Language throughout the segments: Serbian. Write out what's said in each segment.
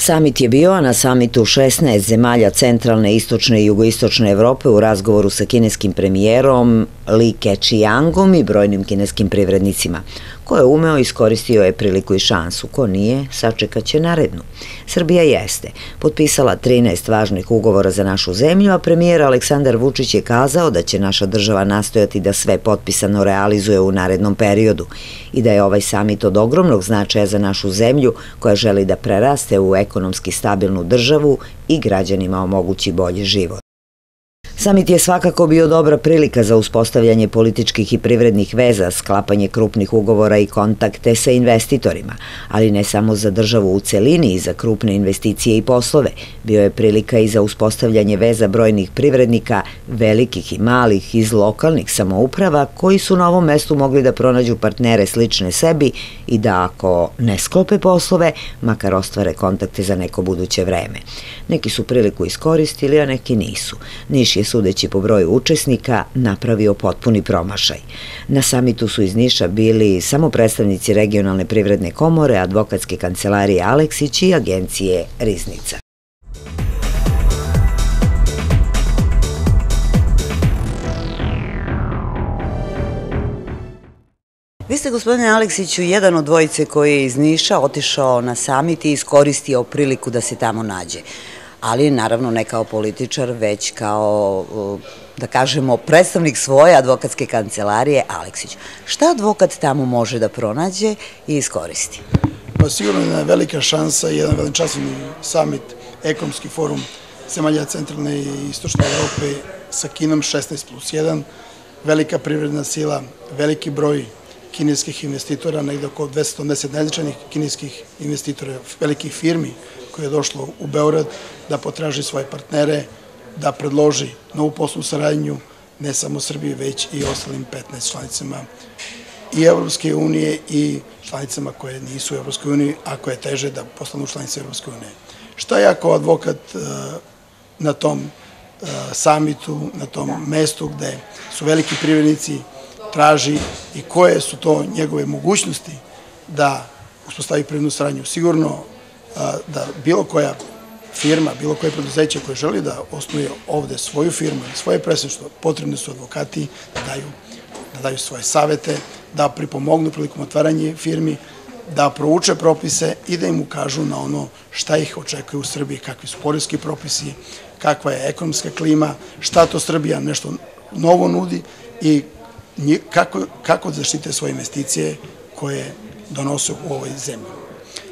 Samit je bio, a na samitu 16 zemalja centralne, istočne i jugoistočne Evrope u razgovoru sa kineskim premijerom Li Keqiangom i brojnim kineskim privrednicima. Ko je umeo, iskoristio je priliku i šansu. Ko nije, sačekaće narednu. Srbija jeste potpisala 13 važnih ugovora za našu zemlju, a premijer Aleksandar Vučić je kazao da će naša država nastojati da sve potpisano realizuje u narednom periodu i da je ovaj samit od ogromnog značaja za našu zemlju koja želi da preraste u ekonomski stabilnu državu i građanima omogući bolji život. Samit je svakako bio dobra prilika za uspostavljanje političkih i privrednih veza, sklapanje krupnih ugovora i kontakte sa investitorima, ali ne samo za državu u celini i za krupne investicije i poslove. Bio je prilika i za uspostavljanje veza brojnih privrednika, velikih i malih, iz lokalnih samouprava, koji su na ovom mestu mogli da pronađu partnere slične sebi i da, ako ne sklope poslove, makar ostvare kontakte za neko buduće vreme. Neki su priliku iskoristili, a neki nisu. Niš je, sudeći po broju učesnika, napravio potpuni promašaj. Na samitu su iz Niša bili samo predstavnici regionalne privredne komore, advokatske kancelarije Aleksić i agencije Riznica. Vi ste, gospodine Aleksiću, jedan od dvojice koji je iz Niša otišao na samit i iskoristio priliku da se tamo nađe. Ali naravno ne kao političar, već kao, da kažemo, predstavnik svoje advokatske kancelarije Aleksić. Šta advokat tamo može da pronađe i iskoristi? Pa sigurno je jedna velika šansa i jedan veličanstveni samit, ekonomski forum zemalja centralne i istočne Evrope sa Kinom 16+1, velika privredna sila, veliki broj kineskih investitora, negde oko 280 najznačajnijih kineskih investitora, velikih firmi koje je došlo u Beograd da potraži svoje partnere, da predloži novu poslovnu saradnju, ne samo Srbiji, već i ostalim 15 članicama i Evropske unije i članicama koje nisu u Evropskoj uniji, a koje teže da postanu članice Evropske unije. Šta ja kao advokat na tom samitu, na tom mestu gde su veliki privrednici, traži i koje su to njegove mogućnosti da uspostavi privrednu saradnju? Sigurno da bilo koja firma, bilo koje preduzeće koje želi da osnuje ovde svoju firmu ili svoje predstavništvo, potrebni su advokati da daju svoje savete, da pripomognu prilikom otvaranja firmi, da prouče propise i da im ukažu na ono šta ih očekuje u Srbiji, kakvi su poreski propisi, kakva je ekonomska klima, šta to Srbija nešto novo nudi i kako zaštite svoje investicije koje donose u ovoj zemlji.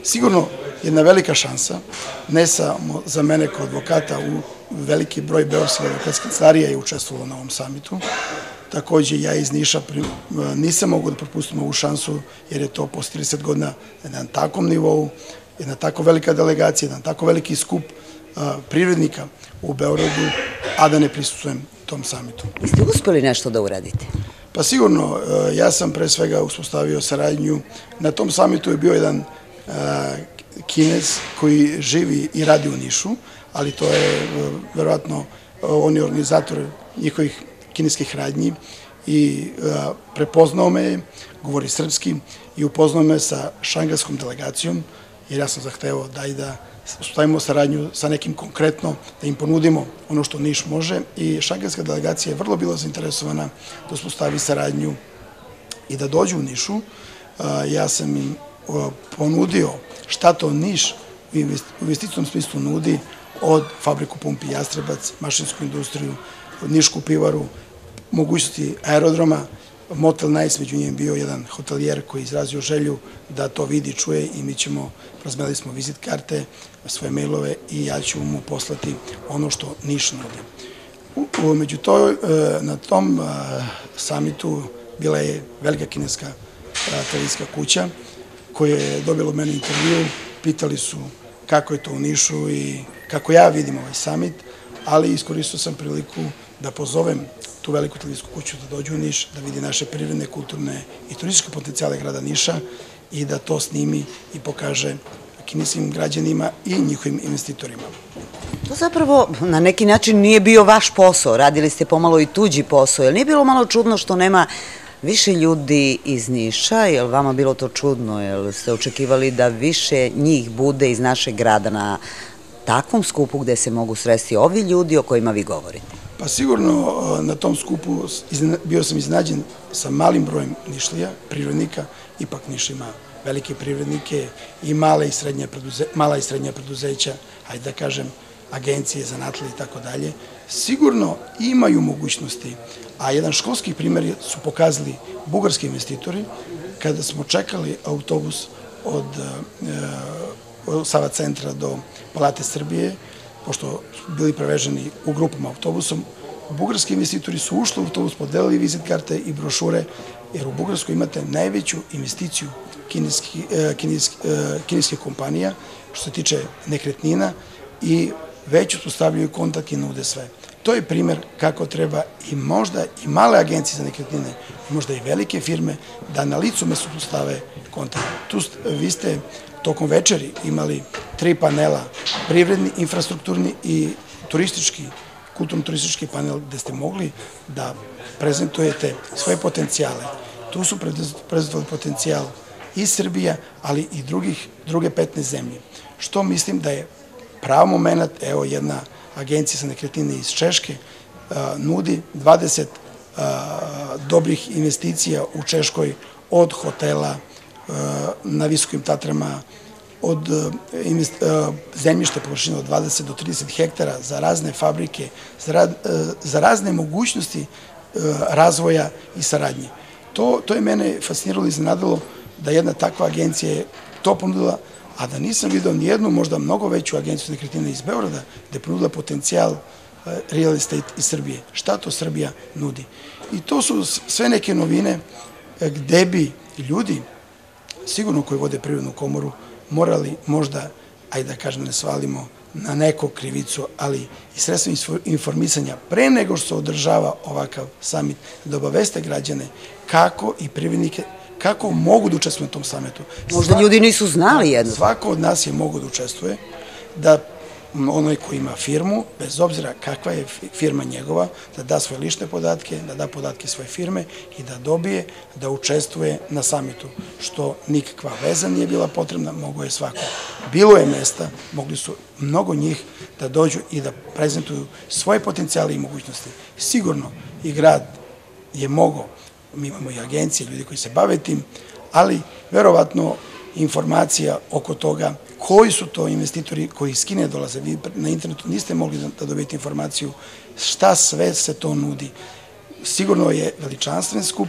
Sigurno jedna velika šansa, ne samo za mene kao advokata, veliki broj beogradskih advokatskih kancelarija je učestvovalo na ovom samitu. Takođe, ja iz Niša nisam mogu da propustim ovu šansu, jer je to posle 30 godina na jednom takvom nivou, jedna tako velika delegacija, jedan tako veliki skup privrednika u Beogradu, a da ne prisustvujem tom samitu. Jeste uspeli nešto da uradite? Pa sigurno, ja sam pre svega uspostavio saradnju. Na tom samitu je bio jedan Kinez koji živi i radi u Nišu, ali to je verovatno on je organizator njihovih kineskih radnji i prepoznao me, govori srpski i upoznao me sa šangajskom delegacijom, jer ja sam zahtevao da uspostavimo saradnju sa nekim konkretno, da im ponudimo ono što Niš može, i šangajska delegacija je vrlo bila zainteresovana da uspostavi saradnju i da dođu u Nišu. Ja sam im ponudio šta to Niš u investicijnom smislu nudi, od fabriku pumpi Jastrebac, mašinsku industriju, Nišku pivaru, mogućnosti aerodroma, Motel Nights, među njim bio jedan hotelijer koji je izrazio želju da to vidi, čuje, i mi razmenili smo vizit karte, svoje mailove, i ja ću mu poslati ono što Niš nudi. Na tom samitu bila je velika kineska televizijska kuća koja je dobila od mene intervju. Pitali su kako je to u Nišu i kako ja vidim ovaj samit, ali iskoristio sam priliku da pozovem tu veliku televizijsku kuću da dođu u Niš, da vidi naše privredne, kulturne i turističke potencijale grada Niša i da to snimi i pokaže kineskim građanima i njihovim investitorima. To zapravo na neki način nije bio vaš posao, radili ste pomalo i tuđi posao, jer nije bilo malo čudno što nema više ljudi iz Niša, je li vama bilo to čudno, je li ste očekivali da više njih bude iz našeg grada na takvom skupu gde se mogu sresti ovi ljudi o kojima vi govorite? Pa sigurno na tom skupu bio sam iznenađen sa malim brojem Nišlija, privrednika, ipak Niš ima velike privrednike i mala i srednja preduzeća, hajde da kažem, agencije, zanatlije i tako dalje, sigurno imaju mogućnosti, a jedan školski primjer su pokazali bugarski investitori kada smo čekali autobus od Sava centra do Palate Srbije, pošto su bili preveženi u grupama autobusom, bugarski investitori su ušli u autobus, podelili vizit karte i brošure, jer u Bugarskoj imate najveću investiciju kineskih kompanija što se tiče nekretnina i već uspostavljaju kontakt i nude sve. To je primjer kako treba i možda i male agencije za nekretnine, možda i velike firme, da na licu mestu postave kontakt. Vi ste tokom večeri imali 3 panela, privredni, infrastrukturni i turistički, kulturno-turistički panel gde ste mogli da prezentujete svoje potencijale. Tu su prezentovali potencijal i Srbija, ali i druge 15 zemlje. Što mislim da je prav moment, evo jedna agencija za nekretnine iz Češke nudi 20 dobrih investicija u Češkoj, od hotela na Visokim Tatrama, od zemljište površine od 20 do 30 hektara za razne fabrike, za razne mogućnosti razvoja i saradnje. To je mene fasciniralo i iznenadilo da jedna takva agencija je to ponudila, a da nisam vidio nijednu, možda mnogo veću agenciju za nekretnine iz Beograda, gde je ponudila potencijal real estate iz Srbije. Šta to Srbija nudi? I to su sve neke novine gde bi ljudi, sigurno koji vode Privrednu komoru, morali možda, ajde da kažem, ne svalimo na neko krivicu, ali i sredstva informisanja pre nego što se održava ovakav samit, da obaveste građane kako i privrednike, kako mogu da učestvuju na tom samitu. Možda ljudi nisu znali jedno. Svako od nas je mogo da učestvuje, da onaj ko ima firmu, bez obzira kakva je firma njegova, da da svoje lične podatke, da da podatke svoje firme i da dobije da učestvuje na samitu, što nikakva veza nije bila potrebna, mogo je svako. Bilo je mesta, mogli su mnogo njih da dođu i da prezentuju svoje potencijale i mogućnosti. Sigurno i grad je mogo, mi imamo i agencije, ljudi koji se bave tim, ali verovatno informacija oko toga koji su to investitori koji iz Kine dolaze. Vi na internetu niste mogli da dobijete informaciju šta sve se to nudi. Sigurno je veličanstven skup,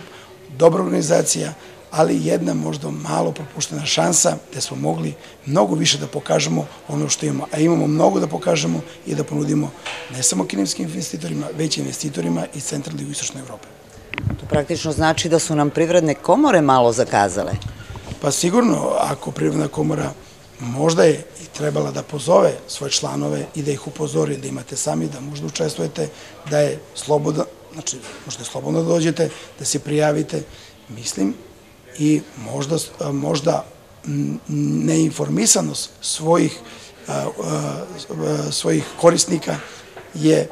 dobra organizacija, ali jedna možda malo propuštena šansa gde smo mogli mnogo više da pokažemo ono što imamo, a imamo mnogo da pokažemo i da ponudimo ne samo kineskim investitorima, već i investitorima iz centralne i istočne Evrope. To praktično znači da su nam privredne komore malo zakazale. Pa sigurno, ako Privredna komora možda je i trebala da pozove svoje članove i da ih upozori da imate sami, da možda učestvujete, da je slobodno, znači možda je slobodno da dođete, da se prijavite, mislim, i možda neinformisanost svojih korisnika je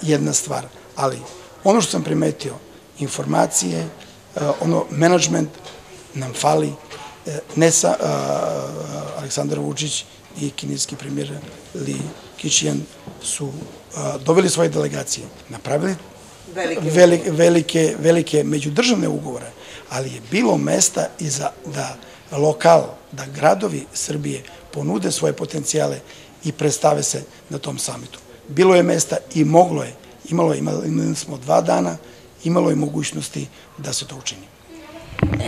jedna stvar. Ali ono što sam primetio, informacije, menadžment nam fali, Aleksandar Vučić i kineski premijer Li Keqiang su doveli svoje delegacije, napravili velike međudržavne ugovore, ali je bilo mesta i da lokal, da gradovi Srbije ponude svoje potencijale i predstave se na tom samitu. Bilo je mesta i moglo je, imali smo 2 dana, imalo je mogućnosti da se to učini.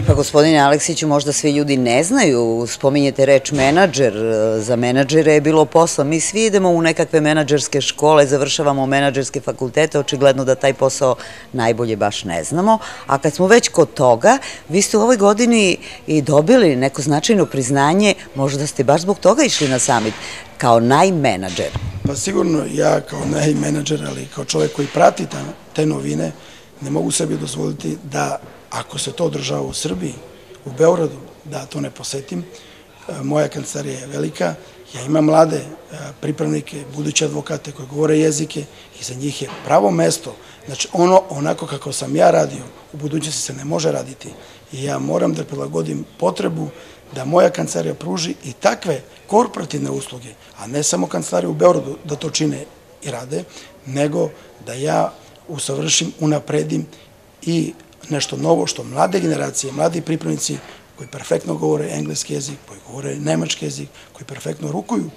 Pa gospodine Aleksiću, možda svi ljudi ne znaju, spominjete reč menadžer, za menadžere je bilo posla. Mi svi idemo u nekakve menadžerske škole, završavamo menadžerske fakultete, očigledno da taj posao najbolje baš ne znamo, a kad smo već kod toga, vi ste u ovoj godini i dobili neko značajno priznanje, možda ste baš zbog toga išli na samit, kao najmenadžer. Pa sigurno ja kao najmenadžer, ali kao čovek koji prati te novine, ne mogu sebi dozvoliti da ako se to održava u Srbiji, u Beogradu, da to ne posetim. Moja kancelarija je velika, ja imam mlade pripravnike, buduće advokate koji govore jezike i za njih je pravo mesto Znači, onako kako sam ja radio, u budućnosti se ne može raditi i ja moram da prilagodim potrebu da moja kancelarija pruži i takve korporativne usluge, a ne samo kancelarije u Beogradu da to čine i rade, nego da ja usavršim, unapredim i nešto novo što mlade generacije, mladi pripravnici koji perfektno govore engleski jezik, koji govore nemački jezik, koji perfektno rukuju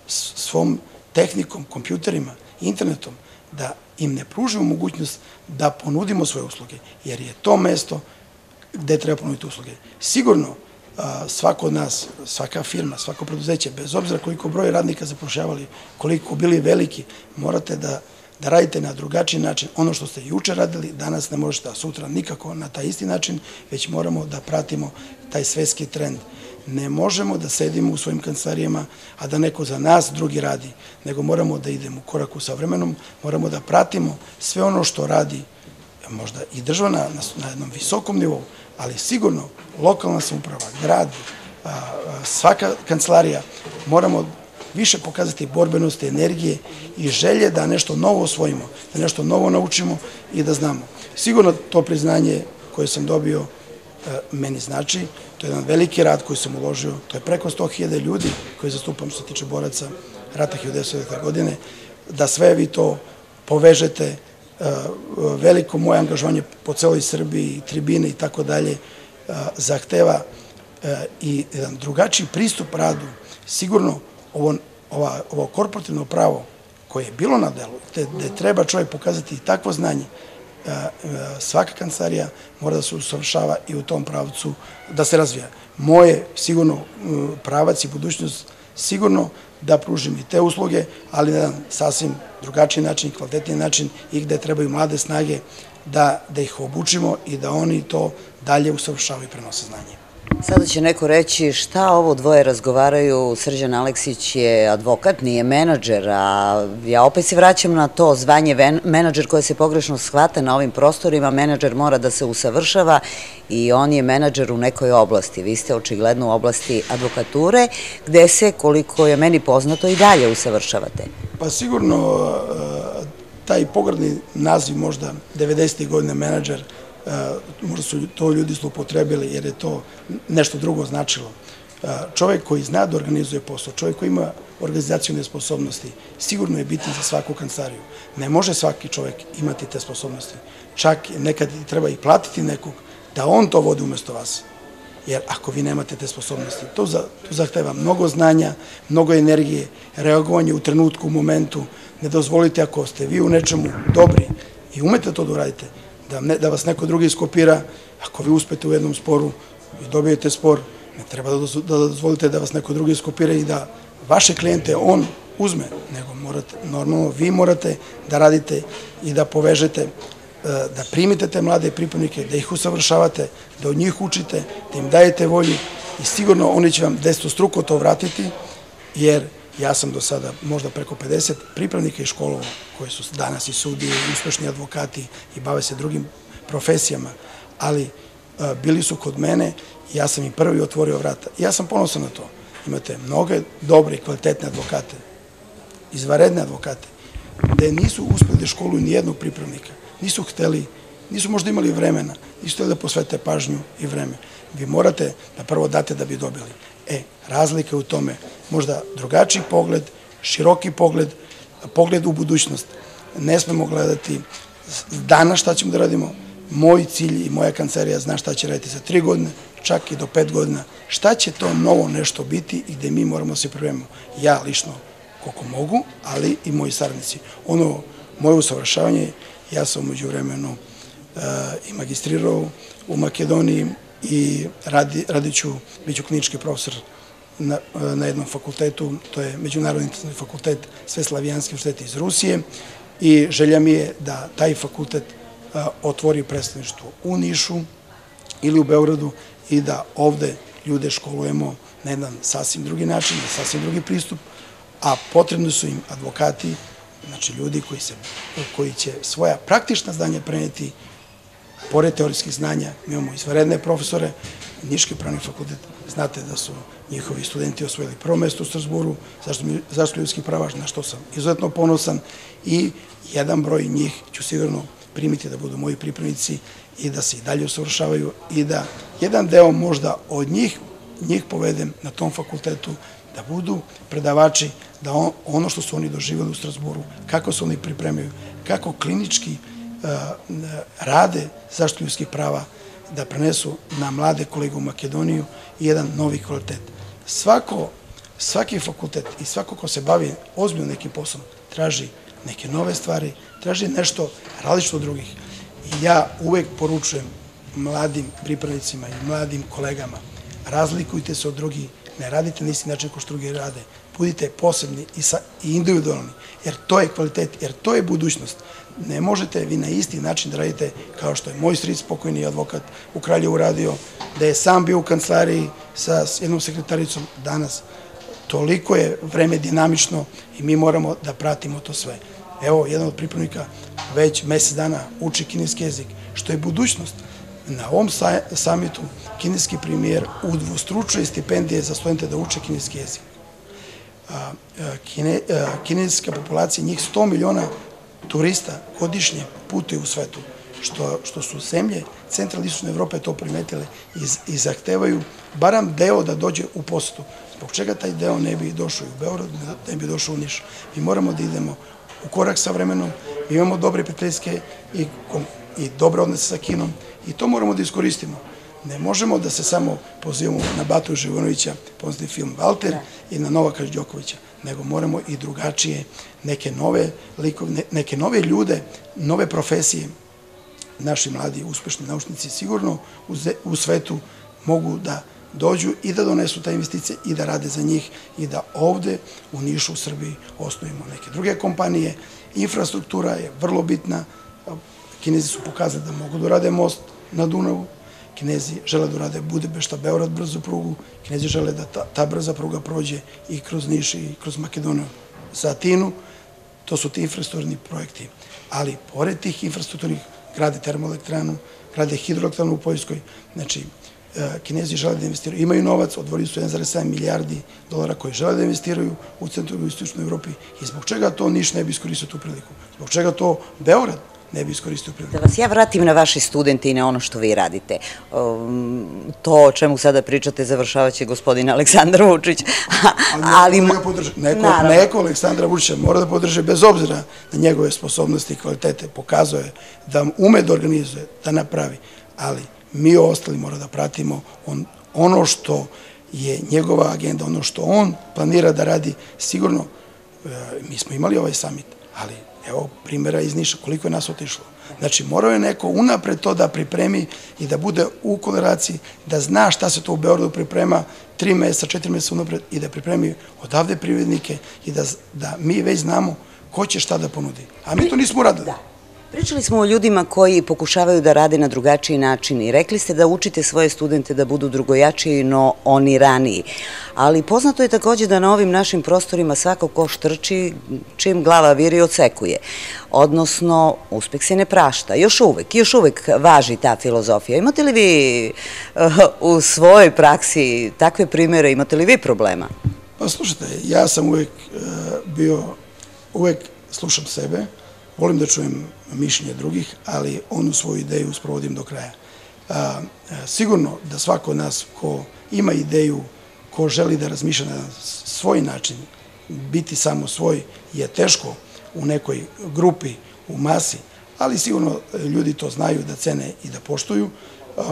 svom tehnikom, kompjuterima, internetom, da im ne pružimo mogućnost da ponudimo svoje usluge, jer je to mesto gde treba ponuditi usluge. Sigurno, svako od nas, svaka firma, svako preduzeće, bez obzira koliko broj radnika zapošljavali, koliko bili veliki, morate da radite na drugačiji način. Ono što ste juče radili, danas ne možete, a sutra nikako na taj isti način, već moramo da pratimo taj svetski trend. Ne možemo da sedimo u svojim kancelarijama, a da neko za nas drugi radi, nego moramo da idemo u koraku sa vremenom, moramo da pratimo sve ono što radi možda i država na jednom visokom nivou, ali sigurno lokalna samouprava, grad, svaka kancelarija, moramo više pokazati borbenosti, energije i želje da nešto novo osvojimo, da nešto novo naučimo i da znamo. Sigurno to priznanje koje sam dobio meni znači, to je jedan veliki rad koji sam uložio, to je preko 100.000 ljudi koji zastupam što se tiče boraca rata 1900. godine, da sve vi to povežete, veliko moje angažovanje po celoj Srbiji, tribine i tako dalje, zahteva i jedan drugačiji pristup radu. Sigurno ovo korporativno pravo koje je bilo na delu, gde treba čovjek pokazati takvo znanje, svaka kancelarija mora da se usavršava i u tom pravcu da se razvija. Moje sigurno pravac i budućnost sigurno da pružim i te usluge, ali na jedan sasvim drugačiji način, kvalitetniji način i gde trebaju mlade snage da ih obučimo i da oni to dalje usavršavaju i prenose znanje. Sada će neko reći šta ovo dvoje razgovaraju, Srđan Aleksić je advokat, nije menadžer, a ja opet se vraćam na to zvanje menadžer koje se pogrešno shvata na ovim prostorima, menadžer mora da se usavršava i on je menadžer u nekoj oblasti. Vi ste očigledno u oblasti advokature, gde se, koliko je meni poznato, i dalje usavršavate. Pa sigurno taj pogrdni naziv možda 90. godine menadžer, možda su to ljudi zloupotrebili jer je to nešto drugo značilo. Čovjek koji zna da organizuje posao, čovjek koji ima organizacione sposobnosti, sigurno je bitan za svaku kancelariju. Ne može svaki čovjek imati te sposobnosti. Čak nekad treba i platiti nekog da on to vodi umesto vas. Jer ako vi nemate te sposobnosti, to zahteva mnogo znanja, mnogo energije, reagovanje u trenutku, u momentu. Ne dozvolite ako ste vi u nečemu dobri i umete to da uradite, da vas neko drugi iskopira. Ako vi uspete u jednom sporu i dobijete spor, ne treba da dozvolite da vas neko drugi iskopira i da vaše klijente on uzme, nego normalno vi morate da radite i da povežete, da primite te mlade pripadnike, da ih usavršavate, da od njih učite, da im dajete volju i sigurno oni će vam desetstruko to vratiti, jer ja sam do sada možda preko 50 pripravnika iz školova koji su danas i sudije, i uspešni advokati i bave se drugim profesijama, ali bili su kod mene i ja sam im prvi otvorio vrata. Ja sam ponosan na to. Imate mnoge dobre i kvalitetne advokate, izvanredne advokate, gde nisu uspeli da školuju ni jednog pripravnika. Nisu hteli, nisu možda imali vremena, nisu hteli da posvete pažnju i vreme. Vi morate da prvo date da bi dobili. Razlika je u tome, možda drugačiji pogled, široki pogled, pogled u budućnost. Ne smemo gledati danas šta ćemo da radimo. Moj cilj i moja kancelarija zna šta će raditi za 3 godine, čak i do 5 godina. Šta će to novo nešto biti i gde mi moramo se pripremimo. Ja lično koliko mogu, ali i moji saradnici. Moje usavršavanje, ja sam umeđu vremenu i magistrirao u Makedoniji i bit ću klinički profesor na jednom fakultetu, to je Međunarodni fakultet Sveslavijanski univerzitet iz Rusije i želja mi je da taj fakultet otvori predstavništvo u Nišu ili u Beogradu i da ovde ljude školujemo na jedan sasvim drugi način, na sasvim drugi pristup, a potrebni su im advokati, znači ljudi koji će svoja praktična znanja preneti pored teorijskih znanja. Mi imamo izvanredne profesore, Niški pravni fakultet, znate da su njihovi studenti osvojili prvo mesto u Strazburu, zaštitu ljudskih prava, na što sam izuzetno ponosan i jedan broj njih ću sigurno primiti da budu moji pripravnici i da se i dalje usavršavaju i da jedan deo možda od njih povedem na tom fakultetu, da budu predavači, da ono što su oni doživjeli u Strasburu, kako se oni pripremaju, kako klinički rade zaštitu ljudskih prava, da prenesu na mlade kolege u Makedoniju i jedan novi kvalitet. Svaki fakultet i svako ko se bavi ozbiljno nekim poslom traži neke nove stvari, traži nešto različito od drugih. I ja uvek poručujem mladim pripravnicima i mladim kolegama, razlikujte se od drugih, ne radite na isti način kao što drugi rade, budite posebni i individualni, jer to je kvalitet, jer to je budućnost. Ne možete vi na isti način da radite kao što je moj stric, pokojni advokat u Kraljevu radio, da je sam bio u kancelariji sa jednom sekretaricom danas. Toliko je vreme dinamično i mi moramo da pratimo to sve. Evo, jedan od pripravnika već mesec dana uči kineski jezik, što je budućnost. Na ovom samitu kineski premijer udvostručuje stipendije za studente da uče kineski jezik. Kineska populacija, njih 100 miliona turista godišnje putuje u svetu, što su zemlje centralne i istočne Evrope to primetile i zahtevaju baram deo da dođe u posetu. Zbog čega taj deo ne bi došao u Beograd, ne bi došao u Niš? Mi moramo da idemo u korak sa vremenom, mi imamo dobre prijateljske i dobre odnose sa Kinom i to moramo da iskoristimo. Ne možemo da se samo pozivamo na Batu Živojinovića, poznati film Valter i na Novaka Đokovića, nego moramo i drugačije, neke nove ljude, nove profesije. Naši mladi, uspešni naučnici sigurno u svetu mogu da dođu i da donesu te investicije i da rade za njih i da ovde u Nišu, u Srbiji, osnovimo neke druge kompanije. Infrastruktura je vrlo bitna. Kinezi su pokazali da mogu da rade most na Dunavu. Kinezi žele da rade Budimpešta, Beograd brzu prugu. Kinezi žele da ta brza pruga prođe i kroz Niš i kroz Makedoniju za Atinu. To su ti infrastrukturni projekti. Ali, pored tih infrastrukturnih, grade termoelektranu, grade hidroelektranu u Poljskoj. Znači, Kinezi žele da investiraju, imaju novac, odvojili su 1,7 milijardi dolara koji žele da investiraju u centru i u istočnoj Evropi. I zbog čega to Niš ne bi iskoristio tu priliku? Zbog čega to Beograd ne bi iskoristio priliku? Da vas ja vratim na vaše studente i na ono što vi radite. To o čemu sada pričate završavaće gospodin Aleksandar Vučić. Ali neko Aleksandra Vučića mora da podrže bez obzira na njegove sposobnosti i kvalitete. Pokazao je da ume da organizuje, da napravi, ali mi ostali mora da pratimo ono što je njegova agenda, ono što on planira da radi. Sigurno, mi smo imali ovaj samit, ali evo primjera iz Niša, koliko je nas otišlo. Znači, morao je neko unapred to da pripremi i da bude u koleraciji, da zna šta se to u Beogradu priprema 3 meseca, 4 meseca unapred i da pripremi odavde privrednike i da mi već znamo ko će šta da ponudi. A mi to nismo uradili. Pričali smo o ljudima koji pokušavaju da rade na drugačiji način i rekli ste da učite svoje studente da budu drugojačiji, no oni raniji. Ali poznato je takođe da na ovim našim prostorima svako ko štrči, čim glava viri, odsekuje. Odnosno, uspeh se ne prašta. Još uvek važi ta filozofija. Imate li vi u svojoj praksi takve primere, imate li vi problema? Pa slušajte, ja sam uvek slušam sebe, volim da čujem mišljenje drugih, ali onu svoju ideju sprovodim do kraja. Sigurno da svako od nas ko ima ideju, ko želi da razmišlja na svoj način, biti samo svoj je teško u nekoj grupi, u masi, ali sigurno ljudi to znaju da cene i da poštuju.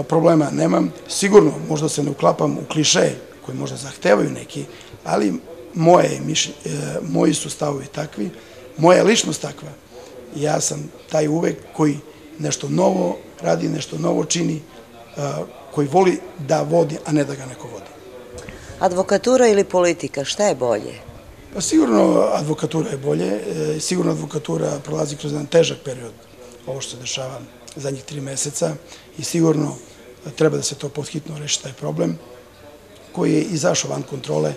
Problema nemam. Sigurno možda se ne uklapam u klišeje koji možda zahtevaju neki, ali moji su stavovi takvi, moja ličnost takva. Ja sam taj uvek koji nešto novo radi, nešto novo čini, koji voli da vodi, a ne da ga neko vodi. Advokatura ili politika, šta je bolje? Pa sigurno advokatura je bolje, sigurno advokatura prolazi kroz jedan težak period, ovo što se dešava zadnjih 3 meseca i sigurno treba da se to podhitno reši taj problem koji je izašao van kontrole,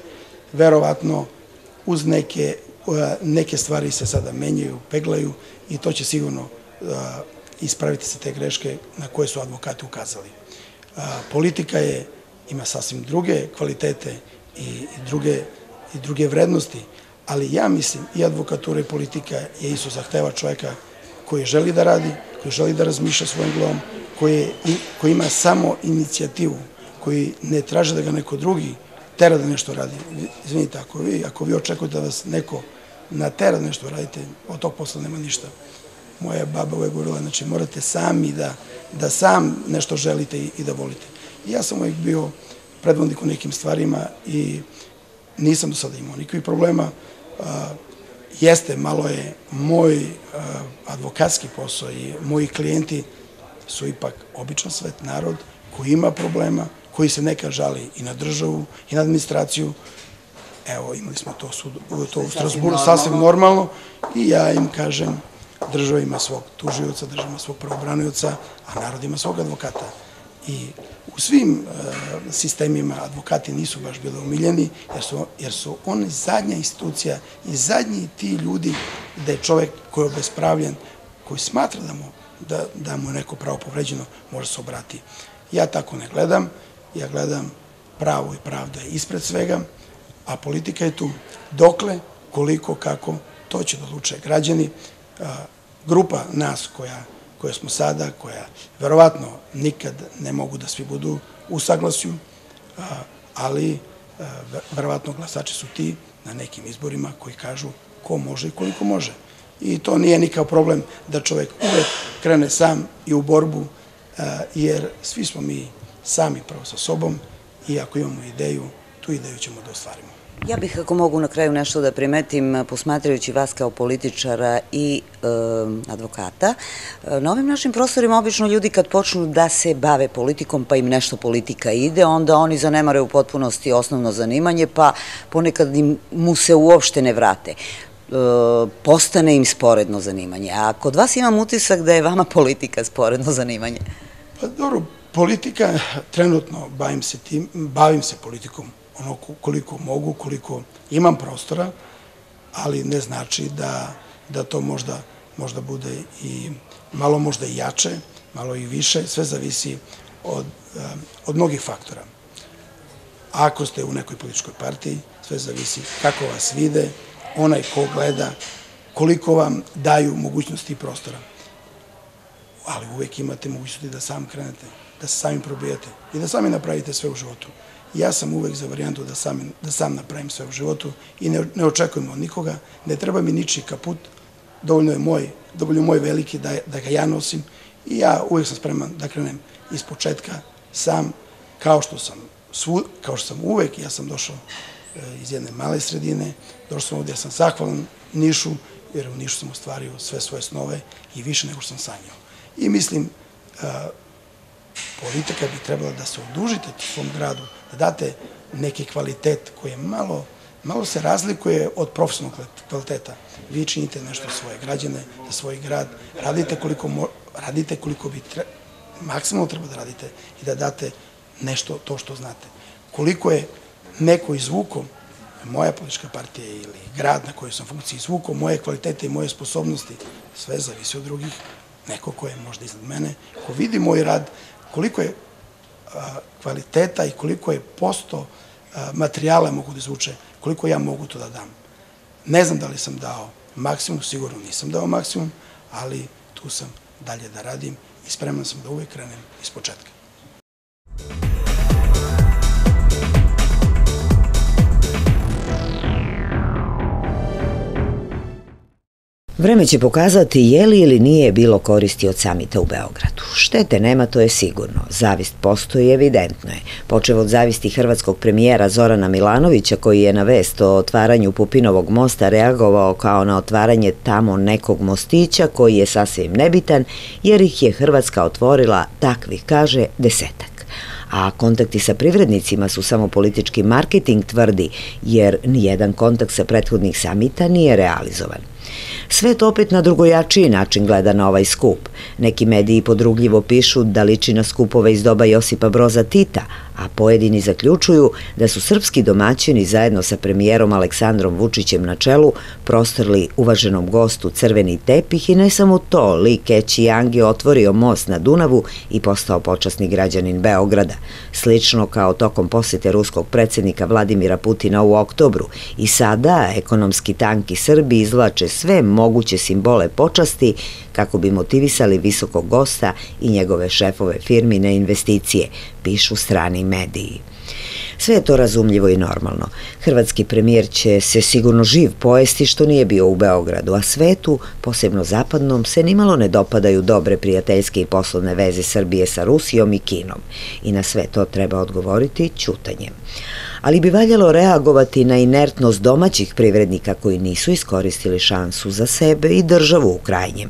verovatno uz neke stvari se sada menjaju, peglaju i to će sigurno ispraviti se te greške na koje su advokati ukazali. Politika ima sasvim druge kvalitete i druge vrednosti, ali ja mislim i advokatura i politika je isto zahteva čoveka koji želi da radi, koji želi da razmišlja svojim glavom, koji ima samo inicijativu, koji ne traže da ga neko drugi tera da nešto radi. Izvinite, ako vi očekujete da vas neko natera da nešto radite, od tog posla nema ništa. Moja baba uvek govorila, znači morate sami da sam nešto želite i da volite. Ja sam uvek bio predvodnik u nekim stvarima i nisam do sada imao nikakvih problema. Jeste, malo je moj advokatski posao i moji klijenti su ipak običan svet, narod koji ima problema, koji se nekad žali i na državu i na administraciju. Evo, imali smo to u Strasburu, sasvim normalno, i ja im kažem, država ima svog tužioca, država ima svog pravobranioca, a narod ima svog advokata. I u svim sistemima advokati nisu baš bili omiljeni, jer su oni zadnja institucija i zadnji ti ljudi gde je čovek koji je obespravljen, koji smatra da mu je neko pravo povređeno, može se obrati. Ja tako ne gledam, ja gledam pravo i pravda je ispred svega, a politika je tu. Dokle, koliko, kako, to će da odluče građani. Grupa nas koja smo sada, koja verovatno nikad ne mogu da svi budu u saglasju, ali verovatno glasači su ti na nekim izborima koji kažu ko može i koliko može. I to nije nikakav problem da čovek uvek krene sam i u borbu, jer svi smo mi sami prvo sa sobom i ako imamo ideju, tu ideju ćemo da ostvarimo. Ja bih, ako mogu na kraju nešto da primetim, posmatrajući vas kao političara i advokata, na ovim našim prostorima obično ljudi kad počnu da se bave politikom, pa im nešto politika ide, onda oni zanemare u potpunosti osnovno zanimanje, pa ponekad mu se uopšte ne vrate. Postane im sporedno zanimanje. A kod vas imam utisak da je vama politika sporedno zanimanje. Pa dobro, politika, trenutno bavim se politikom ono koliko mogu, koliko imam prostora, ali ne znači da to možda bude i malo možda i jače, malo i više, sve zavisi od mnogih faktora. Ako ste u nekoj političkoj partiji, sve zavisi kako vas vide, onaj ko gleda, koliko vam daju mogućnosti i prostora. Ali uvek imate mogućnosti da sam krenete, da se sami probijete i da sami napravite sve u životu. Ja sam uvek za varijantu da sam napravim sve u životu i ne očekujem od nikoga, ne treba mi ničiji kaput, dovoljno je moj veliki da ga ja nosim i ja uvek sam spreman da krenem iz početka sam, kao što sam uvek. Ja sam došao iz jedne male sredine, došao sam ovde, ja sam zahvalan Nišu, jer u Nišu sam ostvario sve svoje snove i više nego što sam sanjao. I mislim, politika bi trebala da se odužite svom gradu, da date neki kvalitet koji je malo se razlikuje od profesionalnog kvaliteta. Vi činite nešto za svoje građane, za svoj grad, radite koliko bi maksimalno treba da radite i da date nešto to što znate. Koliko je neko izvukao, moja politička partija ili grad na kojoj sam funkciji izvukao, moje kvalitete i moje sposobnosti, sve zavisi od drugih, neko ko je možda iznad mene, ko vidi moj rad, koliko je kvaliteta i koliko je posto materijala mogu da izvuče, koliko ja mogu to da dam. Ne znam da li sam dao maksimum, sigurno nisam dao maksimum, ali tu sam dalje da radim i spreman sam da uvek krenem iz početka. Vreme će pokazati je li ili nije bilo koristi od samita u Beogradu. Štete nema, to je sigurno. Zavist postoji, evidentno je. Počev od zavisti hrvatskog premijera Zorana Milanovića, koji je na vest o otvaranju Pupinovog mosta reagovao kao na otvaranje tamo nekog mostića koji je sasvim nebitan, jer ih je Hrvatska otvorila, takvih kaže, 10-ak. A kontakti sa privrednicima su samo politički marketing, tvrdi, jer nijedan kontakt sa prethodnih samita nije realizovan. Sve to opet na drugojačiji način gleda na ovaj skup. Neki mediji podrugljivo pišu da liči na skupove iz doba Josipa Broza Tita, a pojedini zaključuju da su srpski domaćini zajedno sa premijerom Aleksandrom Vučićem na čelu prostrli uvaženom gostu crveni tepih i ne samo to, Li Keqiang je otvorio most na Dunavu i postao počasni građanin Beograda. Slično kao tokom posete ruskog predsjednika Vladimira Putina u oktobru. I sada ekonomski tanki Srbi izvlače sve moguće simbole počasti kako bi motivisali visokog gosta i njegove šefove firmi na investicije, pišu strani mediji. Sve je to razumljivo i normalno. Hrvatski premijer će se sigurno živ pojesti što nije bio u Beogradu, a svetu, posebno zapadnom, se nimalo ne dopadaju dobre prijateljske i poslovne veze Srbije sa Rusijom i Kinom. I na sve to treba odgovoriti ćutanjem. Ali bi valjalo reagovati na inertnost domaćih privrednika koji nisu iskoristili šansu za sebe i državu u krajnjem.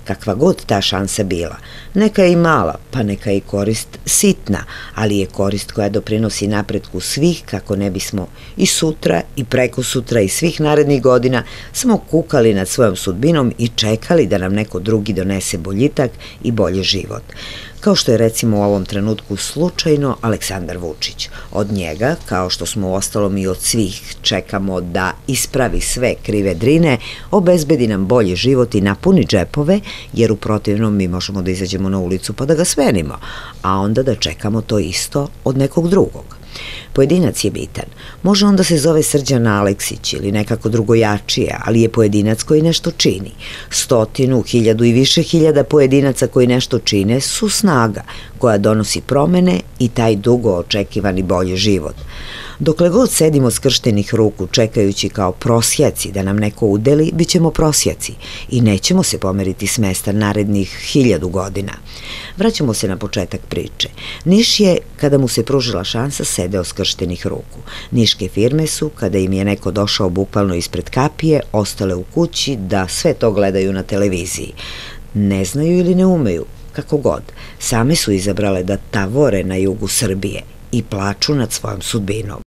Kakva god ta šansa bila, neka je i mala, pa neka je i korist sitna, ali je korist koja doprinosi napretku svih kako ne bismo i sutra i preko sutra i svih narednih godina samo kukali nad svojom sudbinom i čekali da nam neko drugi donese boljitak i bolji život. Kao što je recimo u ovom trenutku slučajno Aleksandar Vučić. Od njega, kao što smo uostalom i od svih čekamo da ispravi sve krive drine, obezbedi nam bolji život i napuni džepove, jer u protivnom mi možemo da izađemo na ulicu pa da ga smenimo, a onda da čekamo to isto od nekog drugog. Pojedinac je bitan. Može on da se zove Srđan Aleksić ili nekako drugojačije, ali je pojedinac koji nešto čini. 100, 1000 i više hiljada pojedinaca koji nešto čine su snaga koja donosi promene i taj dugo očekivani bolji život. Dokle god sedimo skrštenih ruku čekajući kao prosjaci da nam neko udeli, bit ćemo prosjaci i nećemo se pomeriti s mesta narednih 1000 godina. Vraćamo se na početak priče. Niš je, kada mu se pružila šansa, sedeo skrštenih ruku. Niške firme su, kada im je neko došao bukvalno ispred kapije, ostale u kući da sve to gledaju na televiziji. Ne znaju ili ne umeju, kako god, same su izabrale da tavore na jugu Srbije i plaču nad svojom sudbinom.